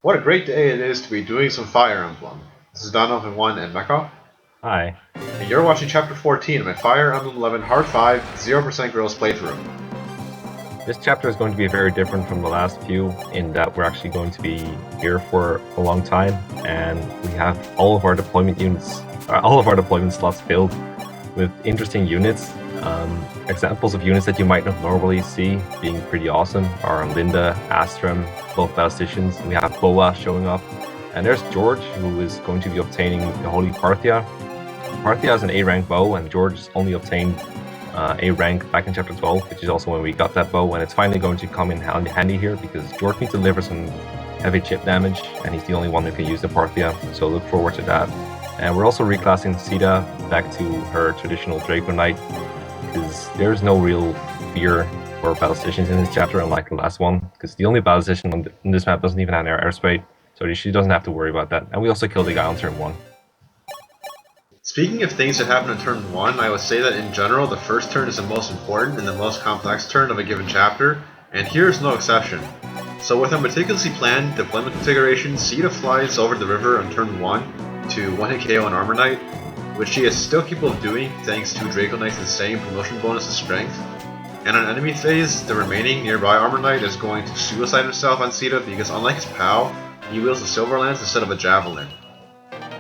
What a great day it is to be doing some Fire Emblem. This is FE11 and Mekkah, Hi. and you're watching Chapter 14 of my Fire Emblem 11 Hard 5 0% Girls playthrough. This chapter is going to be very different from the last few in that we're actually going to be here for a long time, and we have all of our deployment slots filled with interesting units. Examples of units that you might not normally see being pretty awesome are Linda, Astrum, both statisticians. We have Boa showing up, and there's George, who is going to be obtaining the Holy Parthia. Parthia is an A rank bow, and George only obtained A rank back in chapter 12, which is also when we got that bow, and it's finally going to come in handy here because George needs to deliver some heavy chip damage, and he's the only one who can use the Parthia, so look forward to that. And we're also reclassing Caeda back to her traditional Draco Knight, because there's no real fear for statisticians in this chapter, unlike the last one, because the only statistician in this map doesn't even have an airspace, so she doesn't have to worry about that. And we also killed the guy on turn 1. Speaking of things that happen in turn 1, I would say that in general the first turn is the most important and the most complex turn of a given chapter, and here is no exception. So with a meticulously planned deployment configuration, Caeda flies over the river on turn 1 to 1-hit KO an Armor Knight, which she is still capable of doing thanks to Draco Knight's insane promotion bonus to strength. And on enemy phase, the remaining nearby Armor Knight is going to suicide himself on Caeda because unlike his pal, he wields a Silver Lance instead of a Javelin.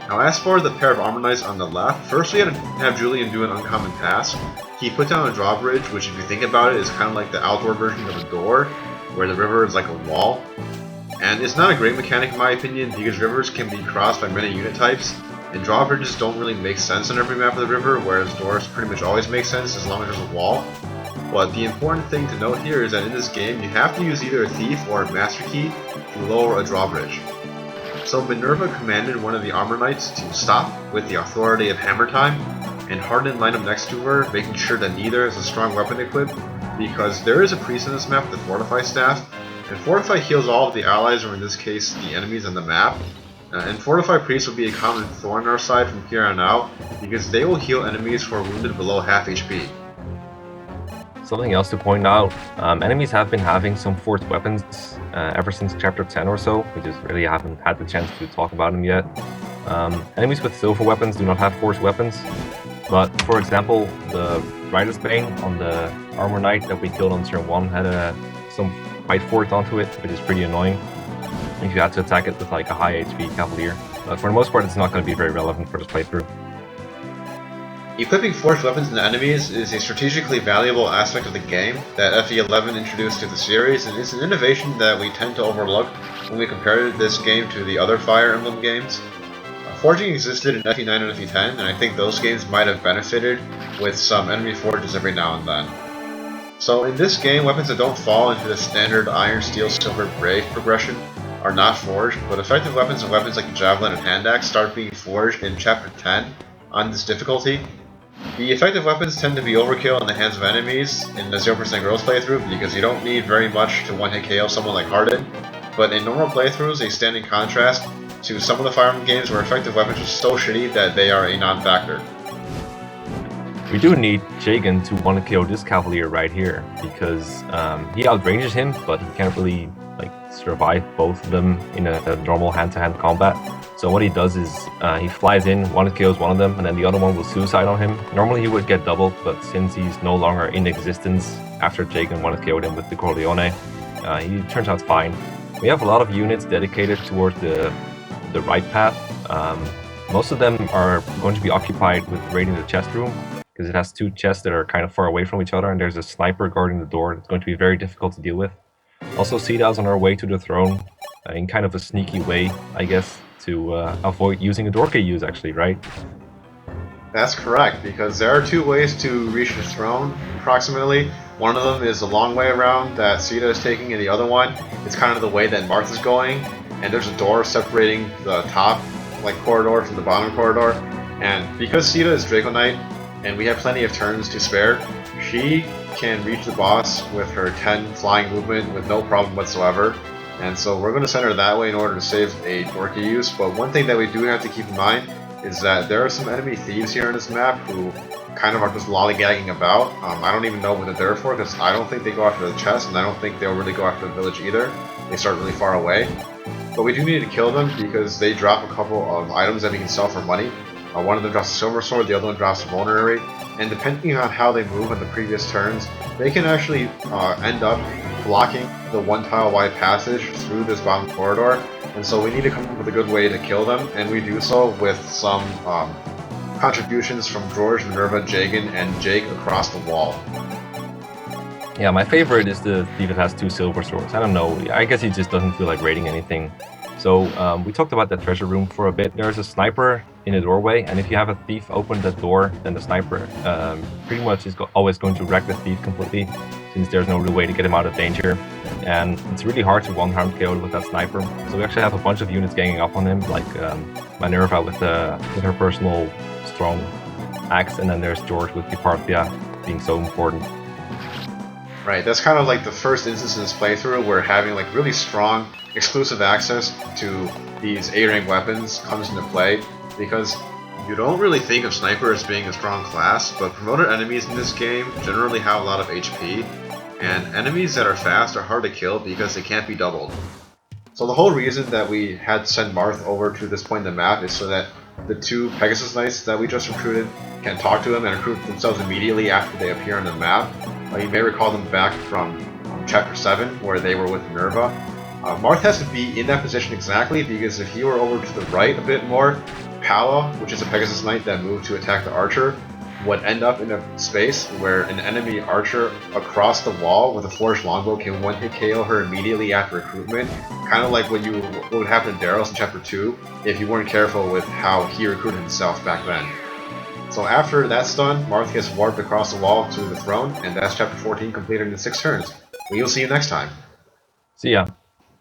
Now as for the pair of Armor Knights on the left, first we had to have Julian do an uncommon task. He put down a drawbridge, which if you think about it is kind of like the outdoor version of a door, where the river is like a wall. And it's not a great mechanic in my opinion because rivers can be crossed by many unit types, and drawbridges don't really make sense on every map of the river, whereas doors pretty much always make sense as long as there's a wall. But the important thing to note here is that in this game you have to use either a thief or a master key to lower a drawbridge. So Minerva commanded one of the Armor Knights to stop with the authority of Hammer Time, and Hardin lined up next to her, making sure that neither has a strong weapon equipped, because there is a priest in this map with the Fortify staff, and Fortify heals all of the allies, or in this case the enemies on the map. And Fortify Priest will be a common thorn in our side from here on out, because they will heal enemies who are wounded below half HP. Something else to point out, enemies have been having some forced weapons ever since chapter 10 or so. We just really haven't had the chance to talk about them yet. Enemies with silver weapons do not have forced weapons, but for example, the Rider's Bane on the Armor Knight that we killed on turn 1 had some fight force onto it, which is pretty annoying if you had to attack it with like a high HP Cavalier. But for the most part, it's not going to be very relevant for this playthrough. Equipping forged weapons in enemies is a strategically valuable aspect of the game that FE11 introduced to the series, and it's an innovation that we tend to overlook when we compare this game to the other Fire Emblem games. Forging existed in FE9 and FE10, and I think those games might have benefited with some enemy forges every now and then. So in this game, weapons that don't fall into the standard Iron, Steel, Silver, Brave progression are not forged, but effective weapons and weapons like the Javelin and Hand Axe start being forged in Chapter 10 on this difficulty. The effective weapons tend to be overkill in the hands of enemies in the 0% Girls playthrough because you don't need very much to one-hit KO someone like Hardin, but in normal playthroughs they stand in contrast to some of the Fire Emblem games where effective weapons are so shitty that they are a non-factor. We do need Jagan to want to KO this Cavalier right here, because he outranges him, but he can't really survive both of them in a normal hand-to-hand combat. So what he does is he flies in, one KOs one of them, and then the other one will suicide on him. Normally he would get doubled, but since he's no longer in existence after Jagan one KO'd him with the Corleone, he turns out fine. We have a lot of units dedicated towards the right path. Most of them are going to be occupied with raiding the chest room, because it has two chests that are kind of far away from each other, and there's a sniper guarding the door. It's going to be very difficult to deal with. Also, Caeda is on her way to the throne, in kind of a sneaky way, I guess, to avoid using a door key use, actually, right? That's correct, because there are two ways to reach the throne, approximately. One of them is the long way around that Caeda is taking, and the other one is kind of the way that Martha's going, and there's a door separating the top corridor from the bottom corridor. And because Caeda is Draco Knight, and we have plenty of turns to spare, she can reach the boss with her 10 flying movement with no problem whatsoever. And so we're going to send her that way in order to save a door key use. But one thing that we do have to keep in mind is that there are some enemy thieves here on this map who kind of are just lollygagging about. I don't even know what they're there for, because I don't think they go after the chest, and I don't think they'll really go after the village either. They start really far away. but we do need to kill them because they drop a couple of items that we can sell for money. One of them drops a silver sword, the other one drops a vulnerary, and depending on how they move in the previous turns, they can actually end up blocking the one tile wide passage through this bottom corridor, and so we need to come up with a good way to kill them, and we do so with some contributions from George, Minerva, Jagan, and Jake across the wall. Yeah, my favorite is the thief that has 2 silver swords. I don't know, I guess he just doesn't feel like raiding anything. So we talked about the treasure room for a bit. There's a sniper in the doorway, and if you have a thief open that door, then the sniper pretty much is always going to wreck the thief completely, since there's no real way to get him out of danger. And it's really hard to one-harm Caeda with that sniper. So we actually have a bunch of units ganging up on him, like Minerva with her personal strong axe, and then there's George with the Parthia being so important. Right, that's kind of like the first instance in this playthrough where having like really strong exclusive access to these A-rank weapons comes into play, because you don't really think of Sniper as being a strong class, but promoted enemies in this game generally have a lot of HP, and enemies that are fast are hard to kill because they can't be doubled. So the whole reason that we had to send Marth over to this point in the map is so that the 2 Pegasus Knights that we just recruited can talk to him and recruit themselves immediately after they appear on the map. You may recall them back from Chapter 7, where they were with Minerva. Marth has to be in that position exactly, because if he were over to the right a bit more, Pala, which is a Pegasus Knight that moved to attack the Archer, would end up in a space where an enemy Archer across the wall with a Forged Longbow can one-hit KO her immediately after recruitment, kind of like what would happen to Darius in Chapter 2 if you weren't careful with how he recruited himself back then. So after that's done, Marth gets warped across the wall to the throne, and that's Chapter 14 completed in 6 turns. We will see you next time. See ya.